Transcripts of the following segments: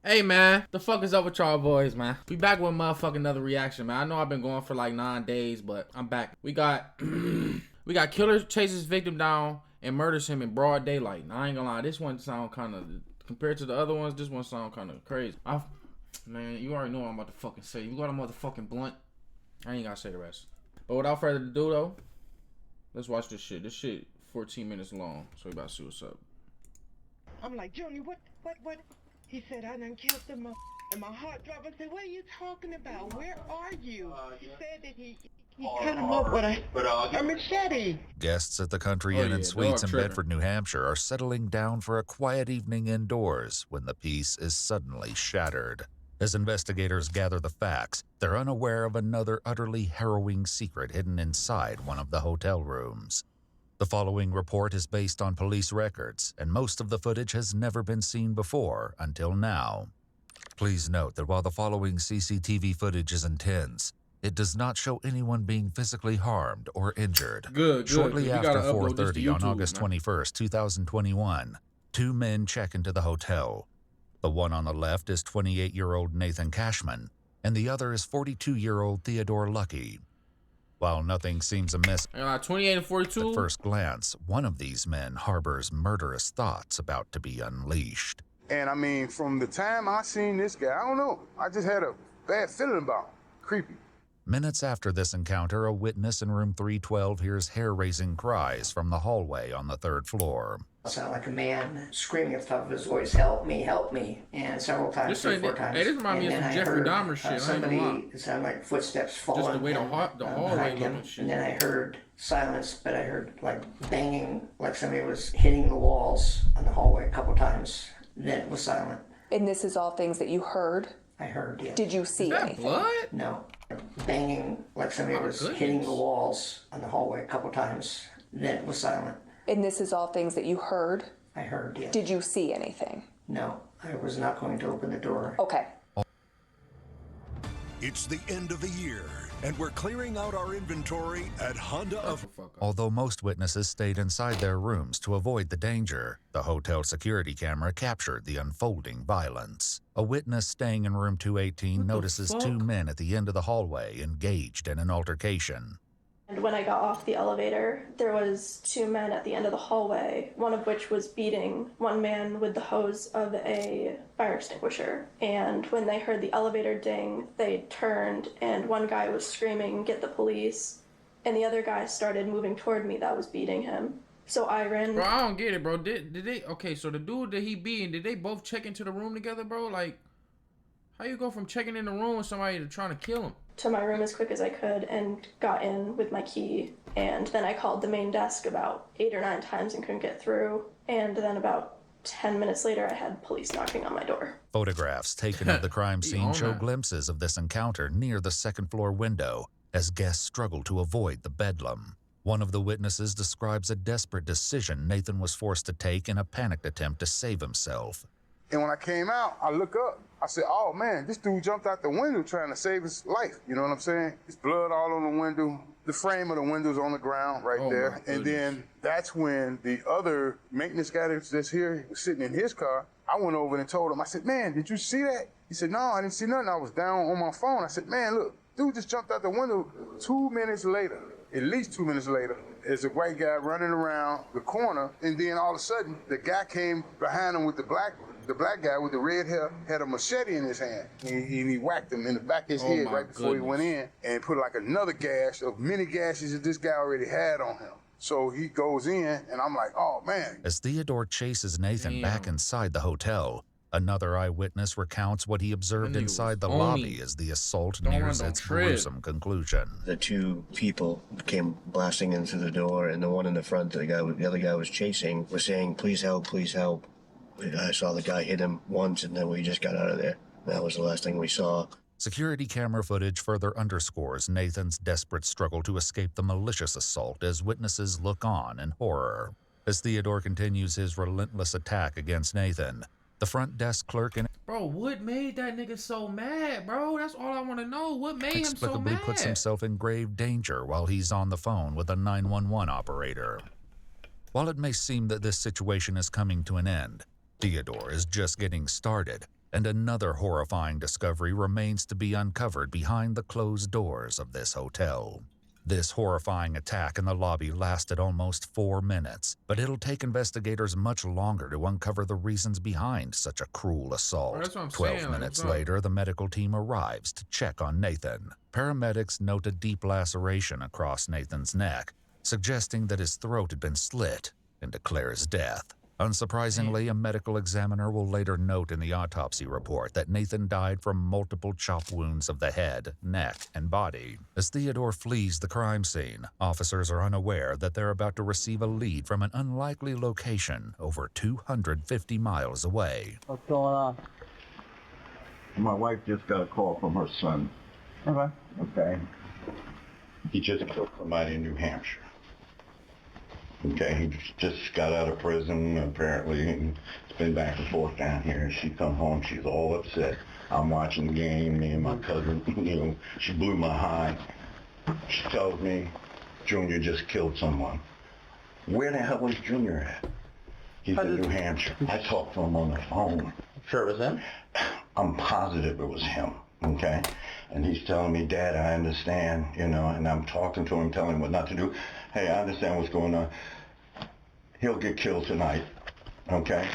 Hey man, the fuck is up with y'all boys, man? We back with motherfucking another reaction, man. I know I've been going for like 9 days, but I'm back. We got we got killer chases victim down and murders him in broad daylight. Now, I ain't gonna lie, this one sound kind of, compared to the other ones, this one sound kind of crazy. Man, you already know what I'm about to fucking say. You got a motherfucking blunt. I ain't gotta say the rest. But without further ado though, let's watch this shit. This shit 14 minutes long, so we about to see what's up. I'm like, Junior, what? He said, I done killed them, and my heart dropped. I said, what are you talking about? Where are you? He said that he cut him up with a machete. Guests at the Country Inn and Suites in Bedford, New Hampshire are settling down for a quiet evening indoors when the peace is suddenly shattered. As investigators gather the facts, they're unaware of another utterly harrowing secret hidden inside one of the hotel rooms. The following report is based on police records, and most of the footage has never been seen before until now. Please note that while the following CCTV footage is intense, it does not show anyone being physically harmed or injured. Shortly after 4:30 on August 21st, 2021, two men check into the hotel. The one on the left is 28-year-old Nathan Cashman, and the other is 42-year-old Theodore Lucky. While nothing seems amiss 28 and 42. At first glance, one of these men harbors murderous thoughts about to be unleashed. And I mean, from the time I seen this guy, I don't know, I just had a bad feeling about him. Creepy. Minutes after this encounter, a witness in room 312 hears hair-raising cries from the hallway on the 3rd floor. It sounded like a man screaming at the top of his voice, help me, and several times, 3 or 4 times. Hey, this reminds me of some Jeffrey Dahmer shit. Somebody, it sounded like footsteps falling. Just the way the hallway him. And then I heard silence, but I heard like banging, like somebody was hitting the walls on the hallway a couple times. Then it was silent. And this is all things that you heard? I heard, yeah. Did you see anything? Blood? No. Banging, like somebody was hitting the walls on the hallway a couple times. Then it was silent. And this is all things that you heard? I heard, yeah. Did you see anything? No, I was not going to open the door. Okay. It's the end of the year, and we're clearing out our inventory at Honda. Although most witnesses stayed inside their rooms to avoid the danger, the hotel security camera captured the unfolding violence. A witness staying in room 218 notices two men at the end of the hallway engaged in an altercation. And when I got off the elevator, there was 2 men at the end of the hallway, one of which was beating one man with the hose of a fire extinguisher. And when they heard the elevator ding, they turned, and one guy was screaming, "Get the police," and the other guy started moving toward me that was beating him. So I ran. Bro, I don't get it, bro. Did they, okay, so the dude that he beating, did they both check into the room together, bro? Like, how you go from checking in the room with somebody to trying to kill him? To my room as quick as I could and got in with my key, and then I called the main desk about 8 or 9 times and couldn't get through, and then about 10 minutes later I had police knocking on my door. Photographs taken of the crime scene show glimpses of this encounter near the 2nd floor window as guests struggle to avoid the bedlam. One of the witnesses describes a desperate decision Nathan was forced to take in a panicked attempt to save himself. And when I came out, I look up. I said, oh man, this dude jumped out the window trying to save his life. You know what I'm saying? There's blood all on the window. The frame of the window's on the ground right there. And then that's when the other maintenance guy that's here was sitting in his car. I went over and told him, I said, man, did you see that? He said, no, I didn't see nothing. I was down on my phone. I said, man, look, dude just jumped out the window. 2 minutes later, at least 2 minutes later, there's a white guy running around the corner. And then all of a sudden, the guy came behind him with the black guy with the red hair had a machete in his hand. And he whacked him in the back of his head right before he went in and put like another gash of many gashes that this guy already had on him. So he goes in and I'm like, oh man. As Theodore chases Nathan back inside the hotel, another eyewitness recounts what he observed inside the lobby as the assault nears its gruesome conclusion. The 2 people came blasting into the door, and the one in the front, the other guy was chasing, was saying, please help, please help. I saw the guy hit him once, and then we just got out of there. That was the last thing we saw. Security camera footage further underscores Nathan's desperate struggle to escape the malicious assault as witnesses look on in horror. As Theodore continues his relentless attack against Nathan, the front desk clerk and Bro, what made that nigga so mad, bro? That's all I want to know. What made him so inexplicably mad? puts himself in grave danger while he's on the phone with a 911 operator. While it may seem that this situation is coming to an end, Theodore is just getting started And another horrifying discovery remains to be uncovered behind the closed doors of this hotel. This horrifying attack in the lobby lasted almost 4 minutes, but it'll take investigators much longer to uncover the reasons behind such a cruel assault. That's what I'm 12 saying, minutes what's up? later, the medical team arrives to check on Nathan. Paramedics note a deep laceration across Nathan's neck, suggesting that his throat had been slit, and declare his death. Unsurprisingly, a medical examiner will later note in the autopsy report that Nathan died from multiple chop wounds of the head, neck, and body. As Theodore flees the crime scene, officers are unaware that they're about to receive a lead from an unlikely location over 250 miles away. What's going on? My wife just got a call from her son. Okay. Okay. He just killed somebody in New Hampshire. Okay, he just got out of prison, apparently, and it's been back and forth down here. She come home, she's all upset. I'm watching the game, me and my cousin, she blew my high. She tells me, Junior just killed someone. Where the hell was Junior at? He's in New Hampshire. I talked to him on the phone. Sure it was him? I'm positive it was him, okay? And he's telling me, Dad, I understand, and I'm talking to him, telling him what not to do. Hey, I understand what's going on. He'll get killed tonight, okay?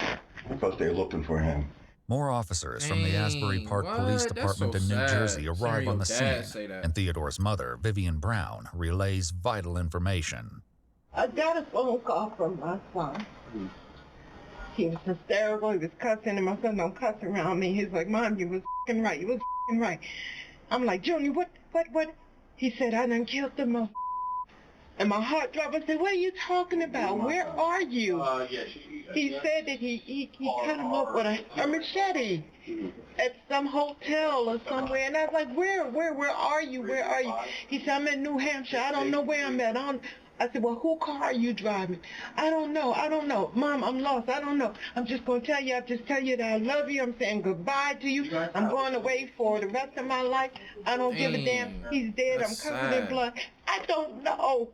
Because they're looking for him. More officers from the Asbury Park Police Department in New Jersey arrive on the scene, and Theodore's mother, Vivian Brown, relays vital information. I got a phone call from my son. He was hysterical. He was cussing, and my son don't cuss around me. He's like, Mom, you was f***ing right. You was f***ing right. I'm like, Junior, what? He said, I done killed the mother. And my heart dropped. I said, what are you talking about? Where are you? He said that he cut him up with a machete at some hotel or somewhere. And I was like, where are you? Where are you? He said, I'm in New Hampshire. I don't know where I'm at. I said, well, whose car are you driving? I don't know. Mom, I'm lost. I don't know. I'm just going to tell you. I'll just tell you that I love you. I'm saying goodbye to you. I'm going away for the rest of my life. I don't give a damn. He's dead. I'm covered in blood. I don't know.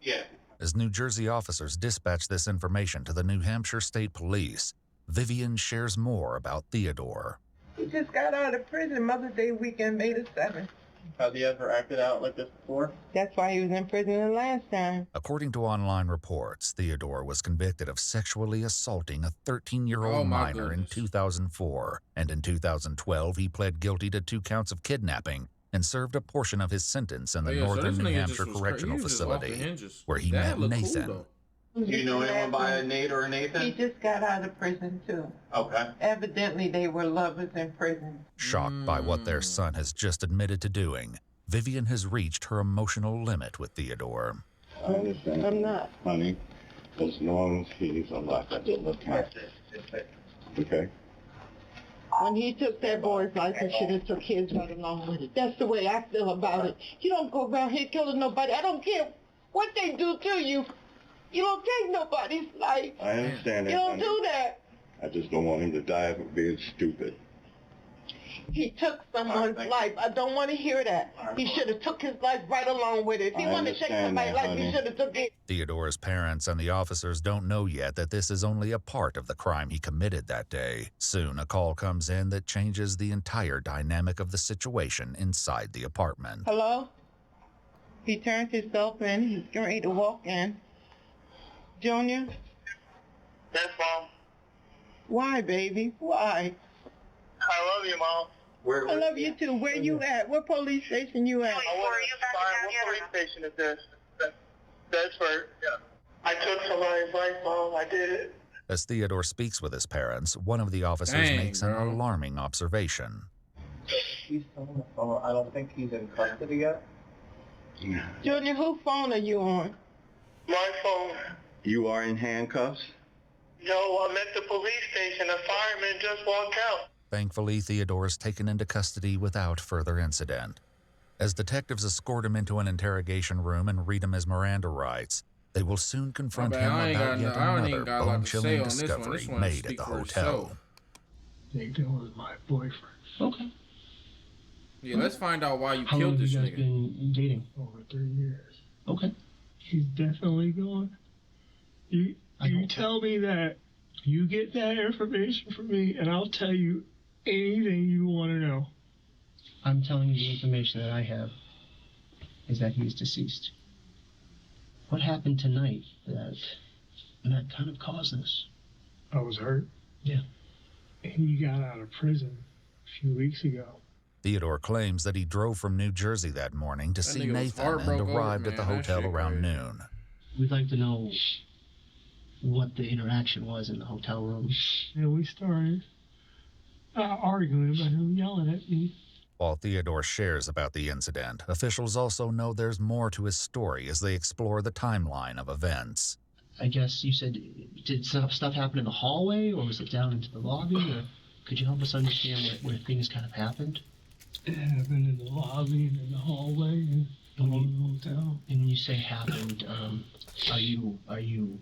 Yeah. As New Jersey officers dispatch this information to the New Hampshire State Police, Vivian shares more about Theodore. He just got out of prison Mother's Day weekend, May the 7th. Has he ever acted out like this before? That's why he was in prison the last time. According to online reports, Theodore was convicted of sexually assaulting a 13-year-old minor in 2004, and in 2012 he pled guilty to 2 counts of kidnapping and served a portion of his sentence in the Northern New Hampshire Correctional Facility, where he met Nathan. Cool, do you know anyone by a Nate or a Nathan? He just got out of prison, too. Okay. Evidently, they were lovers in prison. Shocked by what their son has just admitted to doing, Vivian has reached her emotional limit with Theodore. I understand. I'm not. Honey, as long as he's alive, I will look after him. Okay? When he took that boy's life, he should have took his right along with it. That's the way I feel about it. You don't go around here killing nobody. I don't care what they do to you. You don't take nobody's life. I understand that, You don't honey. do that. I just don't want him to die for being stupid. He took someone's life. I don't want to hear that. He should have took his life right along with it. If he wanted to take somebody's life, he should have took it. Theodore's parents and the officers don't know yet that this is only a part of the crime he committed that day. Soon, a call comes in that changes the entire dynamic of the situation inside the apartment. Hello? He turned himself in. He's getting ready to walk in. Junior? Yes, Mom. Why, baby? Why? I love you, Mom. I love you too. Where you at? What police station you at? What police station is this? Bedford. Yeah. I took somebody's life, Mom. I did it. As Theodore speaks with his parents, one of the officers makes an alarming observation. He's on the phone. I don't think he's in custody yet. Junior, whose phone are you on? My phone. You are in handcuffs? No, I'm at the police station. A fireman just walked out. Thankfully, Theodore is taken into custody without further incident. As detectives escort him into an interrogation room and read him his Miranda rights, they will soon confront him about yet another bone-chilling discovery made at the hotel. Nathan was my boyfriend. Okay. Yeah, let's find out why you How killed long this have you nigga. guys been dating? Over 3 years. Okay. He's definitely gone. You tell me that You get that information from me, and I'll tell you anything you want to know. I'm telling you the information that I have is that he's deceased. What happened tonight that kind of caused this? I was hurt. Yeah. He got out of prison a few weeks ago. Theodore claims that he drove from New Jersey that morning to see Nathan and arrived at the hotel around noon. We'd like to know what the interaction was in the hotel room. And we started arguing about him yelling at me. While Theodore shares about the incident, officials also know there's more to his story as they explore the timeline of events. I guess you said, did stuff happen in the hallway, or was it down into the lobby? Or could you help us understand where things kind of happened? It happened in the lobby and in the hallway and in the hotel. And when you say happened, are you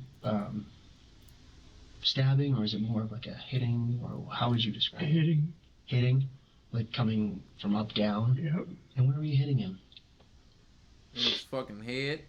stabbing, or is it more of like a hitting, or how would you describe it? Hitting. Hitting? Like coming from up, down? Yep. And where were you hitting him? In his fucking head.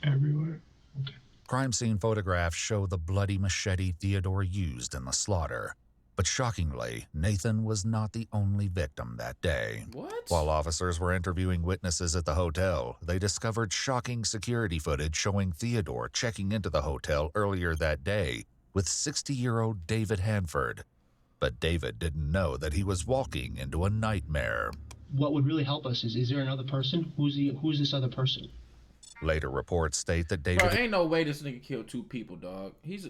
Everywhere. Okay. Crime scene photographs show the bloody machete Theodore used in the slaughter. But shockingly, Nathan was not the only victim that day. What? While officers were interviewing witnesses at the hotel, they discovered shocking security footage showing Theodore checking into the hotel earlier that day with 60-year-old David Hanford. But David didn't know that he was walking into a nightmare. What would really help us is there another person? Who's this other person? Later reports state that David... Bro, ain't no way this nigga killed 2 people, dog. This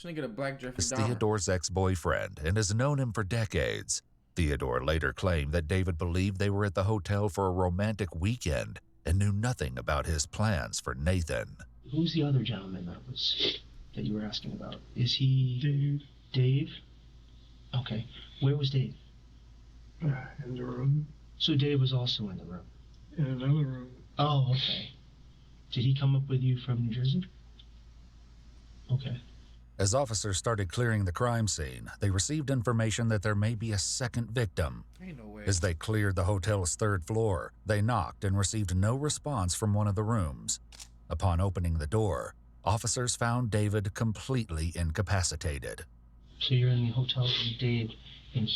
nigga a black Jeffrey is Dahmer. Theodore's ex-boyfriend and has known him for decades. Theodore later claimed that David believed they were at the hotel for a romantic weekend and knew nothing about his plans for Nathan. Who's the other gentleman that you were asking about? Is he... Dave. Dave? Okay. Where was Dave? In the room. So Dave was also in the room? In another room. Oh, okay. Did he come up with you from New Jersey? Okay. As officers started clearing the crime scene, they received information that there may be a second victim. Ain't no way. As they cleared the hotel's 3rd floor, they knocked and received no response from one of the rooms. Upon opening the door, officers found David completely incapacitated. So you're in the hotel with Dave, and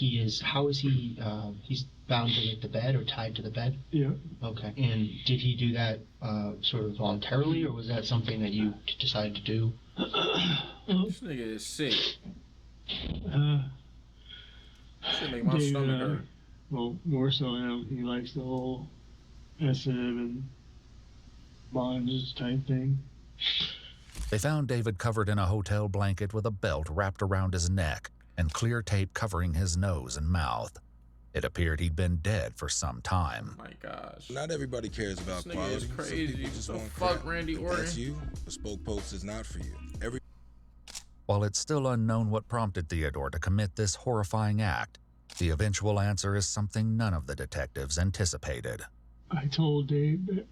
how is he, he's bound to like the bed or tied to the bed? Yeah. Okay. And did he do that sort of voluntarily, or was that something that you decided to do? This nigga is sick. Should make my David, stomach hurt. Well, more so him. He likes the whole SM and bondage type thing. They found David covered in a hotel blanket with a belt wrapped around his neck and clear tape covering his nose and mouth. It appeared he'd been dead for some time. Oh my gosh. Not everybody cares about This nigga quality. is crazy. Some people just What the want fuck, crap. Randy If Orton? that's you. The spoke post is not for you. While it's still unknown what prompted Theodore to commit this horrifying act, the eventual answer is something none of the detectives anticipated. I told Dave that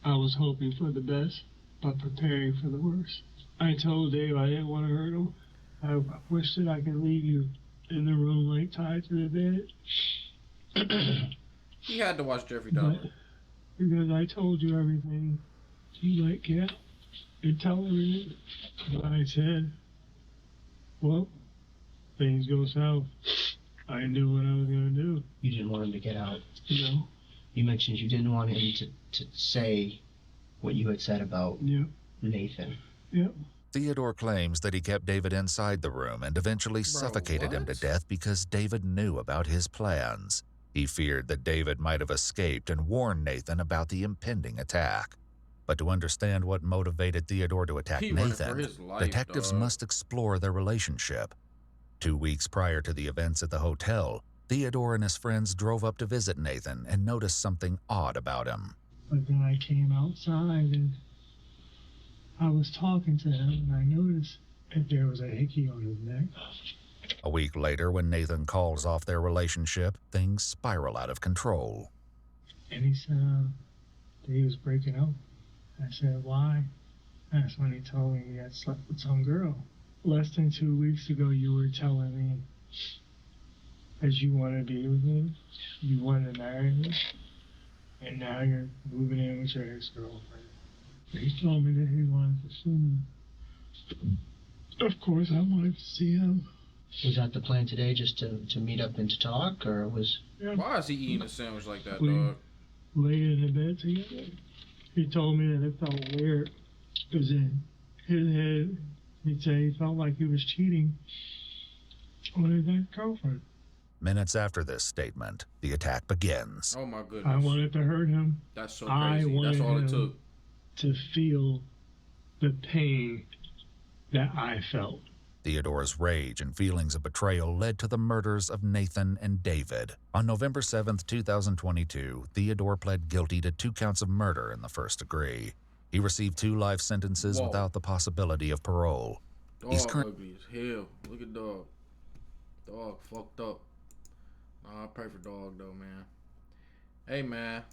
I was hoping for the best, but preparing for the worst. I told Dave I didn't want to hurt him. I wish that I could leave you in the room, like tied to the bed. He had to watch Jeffrey Dahmer. Because I told you everything. You like, yeah, you tell everything. But I said, well, things go south. I knew what I was going to do. You didn't want him to get out. No. You mentioned you didn't want him to say what you had said about Nathan. Yep. Theodore claims that he kept David inside the room and eventually suffocated him to death because David knew about his plans. He feared that David might have escaped and warned Nathan about the impending attack. But to understand what motivated Theodore to attack Nathan, detectives must explore their relationship. 2 weeks prior to the events at the hotel, Theodore and his friends drove up to visit Nathan and noticed something odd about him. But then I came outside and I was talking to him and I noticed that there was a hickey on his neck. A week later, when Nathan calls off their relationship, things spiral out of control. And he said that he was breaking up. I said, why? That's when he told me he had slept with some girl. Less than 2 weeks ago, you were telling me that you want to be with me, you want to marry me, and now you're moving in with your ex-girlfriend. He told me that he wanted to see me. Of course, I wanted to see him. Was that the plan today, just to meet up and to talk, or was... Yeah. Why is he eating a sandwich like that, We dog? laid in the bed together. He told me that it felt weird because in his head, he'd say he felt like he was cheating on his ex-girlfriend. Minutes after this statement, the attack begins. Oh my goodness. I wanted to hurt him. That's so I crazy. wanted That's all him it took. to feel the pain that I felt. Theodore's rage and feelings of betrayal led to the murders of Nathan and David. On November 7th, 2022, Theodore pled guilty to 2 counts of murder in the first degree. He received 2 life sentences without the possibility of parole. Dog ugly as hell. Look at dog. Dog fucked up. Nah, I pray for dog though, man. Hey, man.